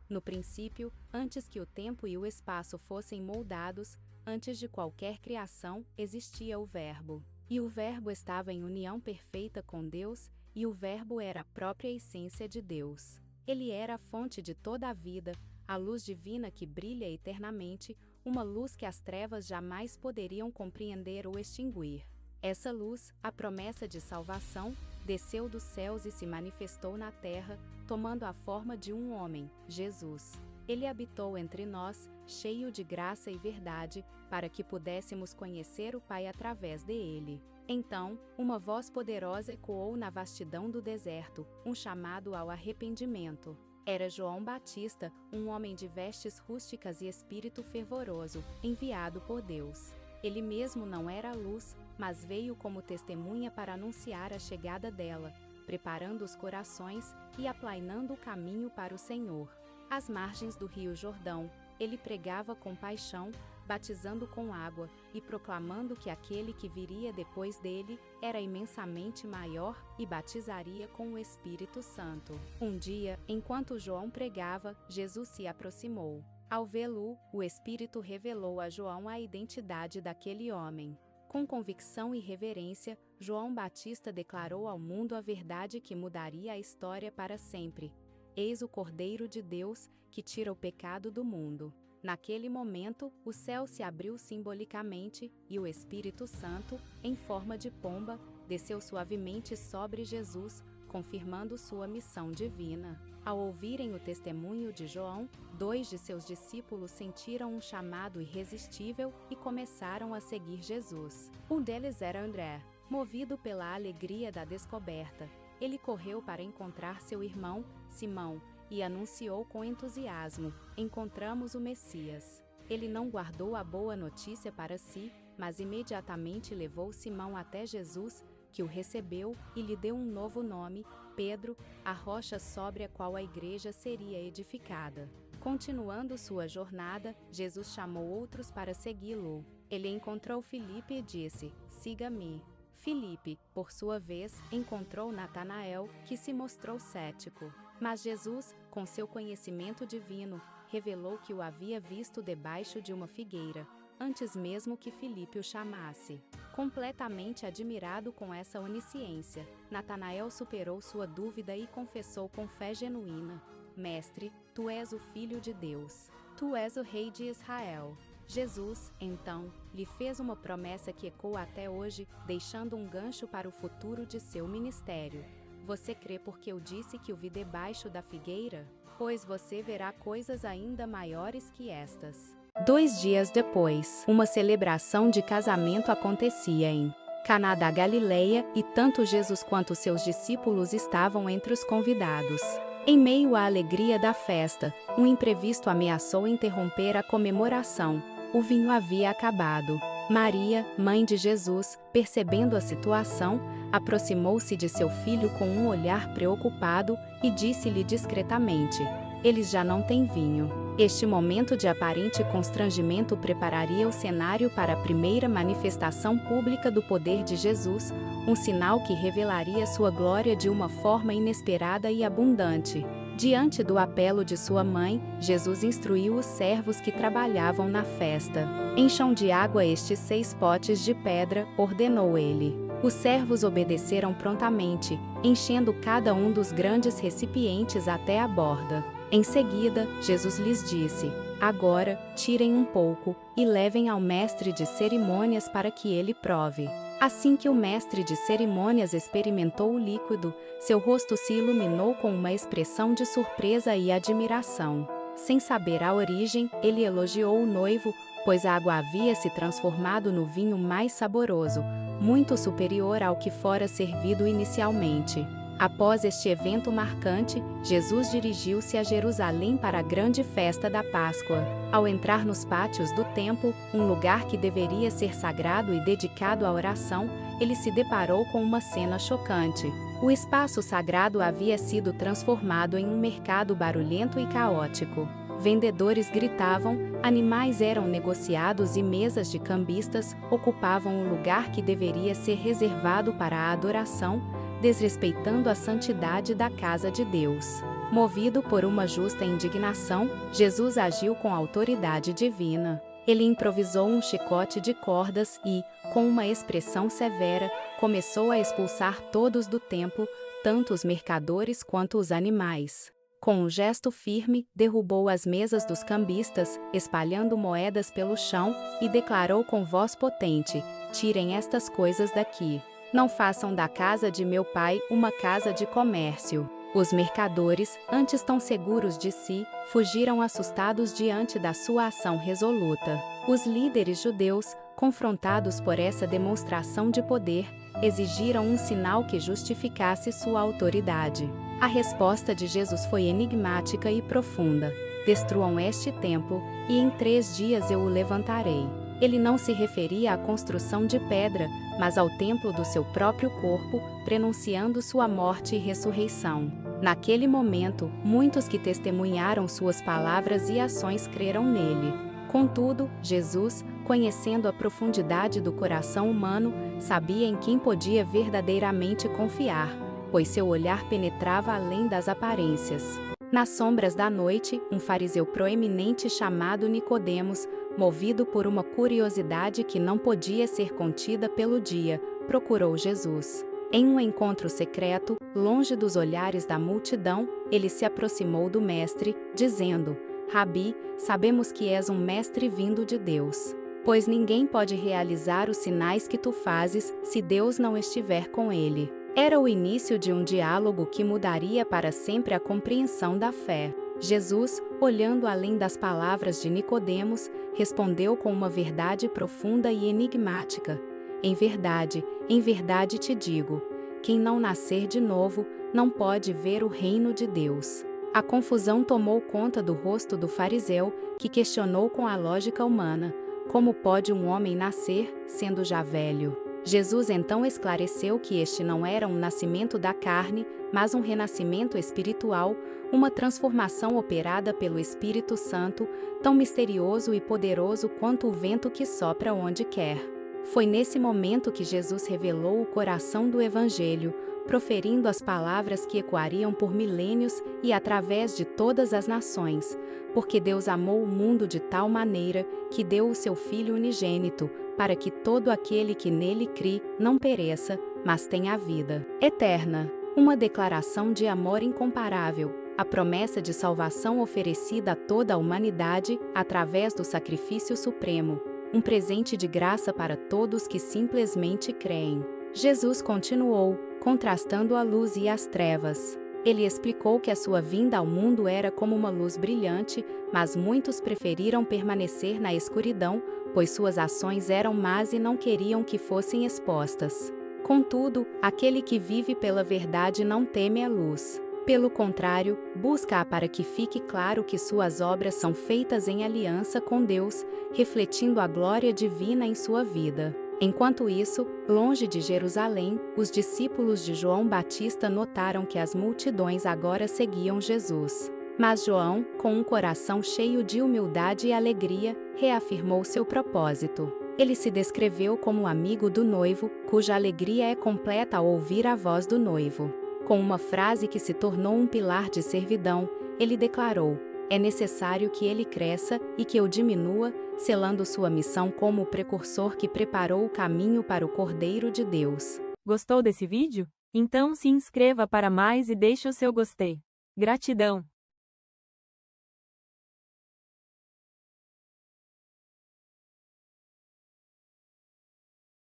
No princípio, antes que o tempo e o espaço fossem moldados, antes de qualquer criação, existia o Verbo. E o Verbo estava em união perfeita com Deus, e o Verbo era a própria essência de Deus. Ele era a fonte de toda a vida, a luz divina que brilha eternamente, uma luz que as trevas jamais poderiam compreender ou extinguir. Essa luz, a promessa de salvação, desceu dos céus e se manifestou na terra, tomando a forma de um homem, Jesus. Ele habitou entre nós, cheio de graça e verdade, para que pudéssemos conhecer o Pai através dele. Então, uma voz poderosa ecoou na vastidão do deserto, um chamado ao arrependimento. Era João Batista, um homem de vestes rústicas e espírito fervoroso, enviado por Deus. Ele mesmo não era a luz, mas veio como testemunha para anunciar a chegada dela, preparando os corações e aplainando o caminho para o Senhor. Às margens do rio Jordão, ele pregava com paixão, batizando com água e proclamando que aquele que viria depois dele era imensamente maior e batizaria com o Espírito Santo. Um dia, enquanto João pregava, Jesus se aproximou. Ao vê-lo, o Espírito revelou a João a identidade daquele homem. Com convicção e reverência, João Batista declarou ao mundo a verdade que mudaria a história para sempre. Eis o Cordeiro de Deus, que tira o pecado do mundo. Naquele momento, o céu se abriu simbolicamente, e o Espírito Santo, em forma de pomba, desceu suavemente sobre Jesus, confirmando sua missão divina. Ao ouvirem o testemunho de João, 2 de seus discípulos sentiram um chamado irresistível e começaram a seguir Jesus. Um deles era André. Movido pela alegria da descoberta, ele correu para encontrar seu irmão, Simão, e anunciou com entusiasmo: encontramos o Messias. Ele não guardou a boa notícia para si, mas imediatamente levou Simão até Jesus, que o recebeu e lhe deu um novo nome, Pedro, a rocha sobre a qual a igreja seria edificada. Continuando sua jornada, Jesus chamou outros para segui-lo. Ele encontrou Filipe e disse: siga-me. Filipe, por sua vez, encontrou Natanael, que se mostrou cético. Mas Jesus, com seu conhecimento divino, revelou que o havia visto debaixo de uma figueira, antes mesmo que Filipe o chamasse. Completamente admirado com essa onisciência, Natanael superou sua dúvida e confessou com fé genuína: Mestre, tu és o Filho de Deus. Tu és o Rei de Israel. Jesus, então, lhe fez uma promessa que ecoa até hoje, deixando um gancho para o futuro de seu ministério. Você crê porque eu disse que o vi debaixo da figueira? Pois você verá coisas ainda maiores que estas. 2 dias depois, uma celebração de casamento acontecia em Caná da Galileia, e tanto Jesus quanto seus discípulos estavam entre os convidados. Em meio à alegria da festa, um imprevisto ameaçou interromper a comemoração. O vinho havia acabado. Maria, mãe de Jesus, percebendo a situação, aproximou-se de seu filho com um olhar preocupado e disse-lhe discretamente: eles já não têm vinho. Este momento de aparente constrangimento prepararia o cenário para a primeira manifestação pública do poder de Jesus, um sinal que revelaria sua glória de uma forma inesperada e abundante. Diante do apelo de sua mãe, Jesus instruiu os servos que trabalhavam na festa. Encham de água estes 6 potes de pedra, ordenou ele. Os servos obedeceram prontamente, enchendo cada um dos grandes recipientes até a borda. Em seguida, Jesus lhes disse: agora, tirem um pouco, e levem ao mestre de cerimônias para que ele prove. Assim que o mestre de cerimônias experimentou o líquido, seu rosto se iluminou com uma expressão de surpresa e admiração. Sem saber a origem, ele elogiou o noivo, pois a água havia se transformado no vinho mais saboroso, muito superior ao que fora servido inicialmente. Após este evento marcante, Jesus dirigiu-se a Jerusalém para a grande festa da Páscoa. Ao entrar nos pátios do templo, um lugar que deveria ser sagrado e dedicado à oração, ele se deparou com uma cena chocante. O espaço sagrado havia sido transformado em um mercado barulhento e caótico. Vendedores gritavam, animais eram negociados e mesas de cambistas ocupavam o lugar que deveria ser reservado para a adoração, desrespeitando a santidade da casa de Deus. Movido por uma justa indignação, Jesus agiu com autoridade divina. Ele improvisou um chicote de cordas e, com uma expressão severa, começou a expulsar todos do templo, tanto os mercadores quanto os animais. Com um gesto firme, derrubou as mesas dos cambistas, espalhando moedas pelo chão, e declarou com voz potente: "Tirem estas coisas daqui. Não façam da casa de meu pai uma casa de comércio." Os mercadores, antes tão seguros de si, fugiram assustados diante da sua ação resoluta. Os líderes judeus, confrontados por essa demonstração de poder, exigiram um sinal que justificasse sua autoridade. A resposta de Jesus foi enigmática e profunda: "Destruam este templo, e em 3 dias eu o levantarei." Ele não se referia à construção de pedra, mas ao templo do seu próprio corpo, prenunciando sua morte e ressurreição. Naquele momento, muitos que testemunharam suas palavras e ações creram nele. Contudo, Jesus, conhecendo a profundidade do coração humano, sabia em quem podia verdadeiramente confiar, pois seu olhar penetrava além das aparências. Nas sombras da noite, um fariseu proeminente chamado Nicodemos, movido por uma curiosidade que não podia ser contida pelo dia, procurou Jesus. Em um encontro secreto, longe dos olhares da multidão, ele se aproximou do mestre, dizendo: "Rabi, sabemos que és um mestre vindo de Deus. Pois ninguém pode realizar os sinais que tu fazes se Deus não estiver com ele." Era o início de um diálogo que mudaria para sempre a compreensão da fé. Jesus, olhando além das palavras de Nicodemos, respondeu com uma verdade profunda e enigmática: em verdade te digo, quem não nascer de novo, não pode ver o reino de Deus." A confusão tomou conta do rosto do fariseu, que questionou com a lógica humana: como pode um homem nascer, sendo já velho? Jesus então esclareceu que este não era um nascimento da carne, mas um renascimento espiritual, uma transformação operada pelo Espírito Santo, tão misterioso e poderoso quanto o vento que sopra onde quer. Foi nesse momento que Jesus revelou o coração do Evangelho, proferindo as palavras que ecoariam por milênios e através de todas as nações, porque Deus amou o mundo de tal maneira que deu o seu Filho unigênito, para que todo aquele que nele crê não pereça, mas tenha a vida eterna. Uma declaração de amor incomparável, a promessa de salvação oferecida a toda a humanidade através do sacrifício supremo, um presente de graça para todos que simplesmente creem. Jesus continuou, contrastando a luz e as trevas. Ele explicou que a sua vinda ao mundo era como uma luz brilhante, mas muitos preferiram permanecer na escuridão, pois suas ações eram más e não queriam que fossem expostas. Contudo, aquele que vive pela verdade não teme a luz. Pelo contrário, busca-a para que fique claro que suas obras são feitas em aliança com Deus, refletindo a glória divina em sua vida. Enquanto isso, longe de Jerusalém, os discípulos de João Batista notaram que as multidões agora seguiam Jesus. Mas João, com um coração cheio de humildade e alegria, reafirmou seu propósito. Ele se descreveu como amigo do noivo, cuja alegria é completa ao ouvir a voz do noivo. Com uma frase que se tornou um pilar de servidão, ele declarou: "É necessário que ele cresça e que eu diminua", selando sua missão como o precursor que preparou o caminho para o Cordeiro de Deus. Gostou desse vídeo? Então se inscreva para mais e deixe o seu gostei. Gratidão!